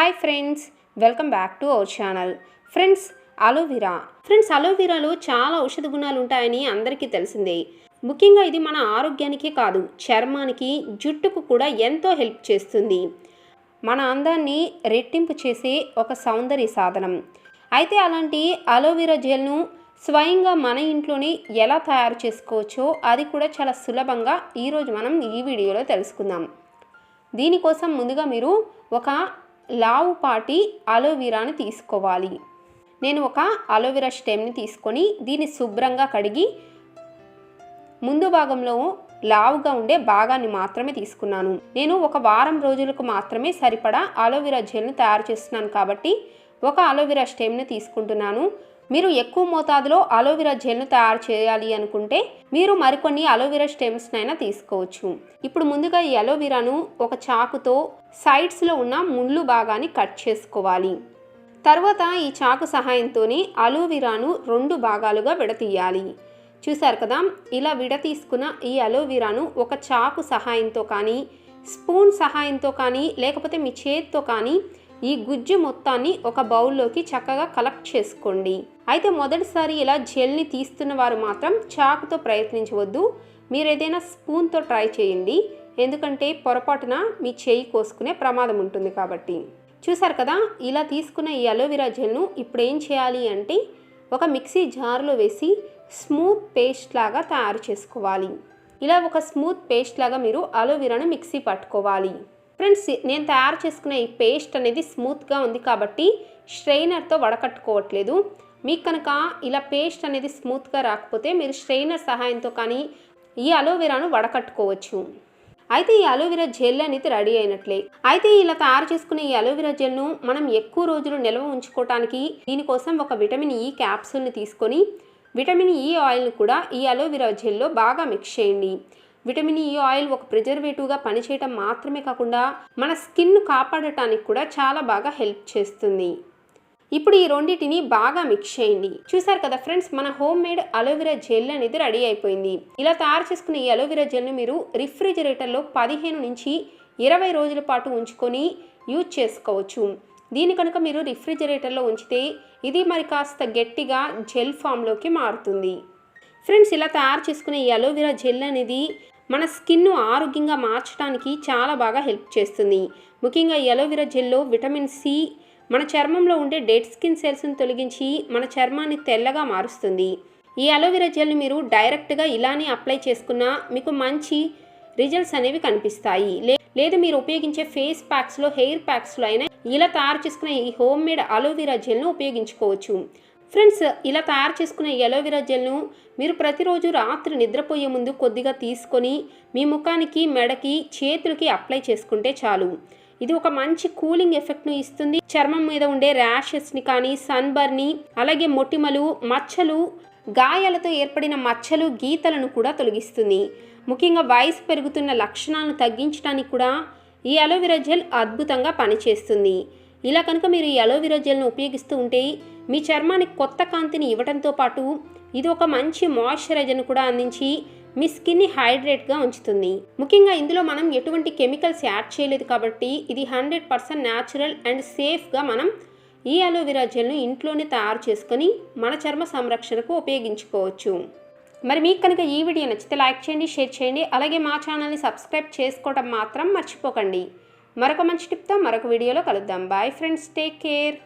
Hi friends, welcome back to our channel. అలోవెరాలో చాలా ఔషధ గుణాలు ఉంటాయని అందరికీ తెలిసిందే. ముఖ్యంగా ఇది మన ఆరోగ్యానికే కాదు, చర్మానికి, జుట్టుకు కూడా ఎంతో హెల్ప్ చేస్తుంది. మన అందాన్ని రెట్టింపు చేసే ఒక సౌందర్య సాధనం. అయితే అలాంటి అలోవెరా జెల్ను స్వయంగా మన ఇంట్లోనే ఎలా తయారు చేసుకోవచ్చో అది కూడా చాలా సులభంగా ఈరోజు మనం ఈ వీడియోలో తెలుసుకుందాం. దీనికోసం ముందుగా మీరు ఒక లావుపాటి అలోవెరాని తీసుకోవాలి. నేను ఒక అలోవెరా స్టెమ్ని తీసుకొని దీన్ని శుభ్రంగా కడిగి ముందు భాగంలో లావుగా ఉండే భాగాన్ని మాత్రమే తీసుకున్నాను. నేను ఒక వారం రోజులకు మాత్రమే సరిపడా అలోవెరా జెల్ను తయారు చేస్తున్నాను కాబట్టి ఒక అలోవెరా స్టెమ్ని తీసుకుంటున్నాను. మీరు ఎక్కువ మోతాదులో అలోవెరా జెల్ను తయారు చేయాలి అనుకుంటే మీరు మరికొన్ని అలోవెరా స్టెమ్స్నైనా తీసుకోవచ్చు. ఇప్పుడు ముందుగా ఈ అలోవెరాను ఒక చాకుతో సైడ్స్లో ఉన్న ముళ్ళు భాగాన్ని కట్ చేసుకోవాలి. తర్వాత ఈ చాకు సహాయంతోనే అలోవెరాను 2 భాగాలుగా విడతీయాలి. చూసారు కదా, ఇలా విడతీసుకున్న ఈ అలోవెరాను ఒక చాకు సహాయంతో కానీ, స్పూన్ సహాయంతో కానీ, లేకపోతే మీ చేతితో కానీ ఈ గుజ్జు మొత్తాన్ని ఒక బౌల్లోకి చక్కగా కలెక్ట్ చేసుకోండి. అయితే మొదటిసారి ఇలా జెల్ని తీస్తున్న వారు మాత్రం చాకుతో ప్రయత్నించవద్దు. మీరు ఏదైనా స్పూన్తో ట్రై చేయండి, ఎందుకంటే పొరపాటున మీ చేయి కోసుకునే ప్రమాదం ఉంటుంది కాబట్టి. చూసారు కదా, ఇలా తీసుకున్న ఈ అలోవెరా జెల్ను ఇప్పుడు ఏం చేయాలి అంటే ఒక మిక్సీ జార్లో వేసి స్మూత్ పేస్ట్ లాగా తయారు చేసుకోవాలి. ఇలా ఒక స్మూత్ పేస్ట్ లాగా మీరు అలోవెరాను మిక్సీ పట్టుకోవాలి. ఫ్రెండ్స్, నేను తయారు చేసుకున్న ఈ పేస్ట్ అనేది స్మూత్గా ఉంది కాబట్టి స్ట్రెయినర్తో వడకట్టుకోవట్లేదు. మీకు కనుక ఇలా పేస్ట్ అనేది స్మూత్గా రాకపోతే మీరు స్ట్రెయినర్ సహాయంతో కానీ ఈ అలోవెరాను వడకట్టుకోవచ్చు. అయితే ఈ అలోవెరా జెల్ అనేది రెడీ అయినట్లే. అయితే ఇలా తయారు చేసుకున్న ఈ అలోవెరా జెల్ను మనం ఎక్కువ రోజులు నిల్వ ఉంచుకోవడానికి దీనికోసం ఒక విటమిన్ ఈ క్యాప్సూల్ని తీసుకొని విటమిన్ ఈ ఆయిల్ని కూడా ఈ అలోవెరా జెల్లో బాగా మిక్స్ చేయండి. విటమిన్ ఈ ఆయిల్ ఒక ప్రిజర్వేటివ్గా పనిచేయటం మాత్రమే కాకుండా మన స్కిన్ కాపాడటానికి కూడా చాలా బాగా హెల్ప్ చేస్తుంది. ఇప్పుడు ఈ రెండింటిని బాగా మిక్స్ చేయండి. చూసారు కదా ఫ్రెండ్స్, మన హోమ్ మేడ్ అలోవెరా జెల్ అనేది రెడీ అయిపోయింది. ఇలా తయారు చేసుకున్న ఈ అలోవెరా జెల్ని మీరు రిఫ్రిజిరేటర్లో 15 నుంచి 20 రోజుల పాటు ఉంచుకొని యూజ్ చేసుకోవచ్చు. దీని కనుక మీరు రిఫ్రిజిరేటర్లో ఉంచితే ఇది మరి కాస్త గట్టిగా జెల్ ఫామ్లోకి మారుతుంది. ఫ్రెండ్స్, ఇలా తయారు చేసుకునే ఈ అలోవెరా జెల్ అనేది మన స్కిన్ను ఆరోగ్యంగా మార్చడానికి చాలా బాగా హెల్ప్ చేస్తుంది. ముఖ్యంగా ఈ అలోవెరా జెల్లో విటమిన్ సి మన చర్మంలో ఉండే డెడ్ స్కిన్ సెల్స్ని తొలగించి మన చర్మాన్ని తెల్లగా మారుస్తుంది. ఈ అలోవెరా జెల్ని మీరు డైరెక్ట్గా ఇలానే అప్లై చేసుకున్నా మీకు మంచి రిజల్ట్స్ అనేవి కనిపిస్తాయి. లేదు మీరు ఉపయోగించే ఫేస్ ప్యాక్స్లో, హెయిర్ ప్యాక్స్లో అయినా ఇలా తయారు చేసుకునే ఈ హోమ్ మేడ్ అలోవెరా జెల్ను ఉపయోగించుకోవచ్చు. ఫ్రెండ్స్, ఇలా తయారు చేసుకునే ఈ అలోవెరా జెల్ను మీరు ప్రతిరోజు రాత్రి నిద్రపోయే ముందు కొద్దిగా తీసుకొని మీ ముఖానికి, మెడకి, చేతులకి అప్లై చేసుకుంటే చాలు. ఇది ఒక మంచి కూలింగ్ ఎఫెక్ట్ను ఇస్తుంది. చర్మం మీద ఉండే ర్యాషెస్ని కానీ, సన్బర్న్ని, అలాగే మొటిమలు, మచ్చలు, గాయాలతో ఏర్పడిన మచ్చలు, గీతలను కూడా తొలగిస్తుంది. ముఖ్యంగా వయసు పెరుగుతున్న లక్షణాలను తగ్గించడానికి కూడా ఈ అలోవెరా జెల్ అద్భుతంగా పనిచేస్తుంది. ఇలా కనుక మీరు ఈ అలోవెరా జెల్ను ఉపయోగిస్తూ ఉంటే మీ చర్మానికి కొత్త కాంతిని ఇవ్వడంతో పాటు ఇది ఒక మంచి మాయిశ్చరైజర్ను కూడా అందించి మీ స్కిన్ని హైడ్రేట్గా ఉంచుతుంది. ముఖ్యంగా ఇందులో మనం ఎటువంటి కెమికల్స్ యాడ్ చేయలేదు కాబట్టి ఇది 100% న్యాచురల్ అండ్ సేఫ్గా మనం ఈ అలోవెరా జెల్ను ఇంట్లోనే తయారు చేసుకొని మన చర్మ సంరక్షణకు ఉపయోగించుకోవచ్చు. మరి మీకు కనుక ఈ వీడియో నచ్చితే లైక్ చేయండి, షేర్ చేయండి, అలాగే మా ఛానల్ని సబ్స్క్రైబ్ చేసుకోవడం మాత్రం మర్చిపోకండి. మరొక మంచి టిప్తో మరొక వీడియోలో కలుద్దాం. Bye friends, take care.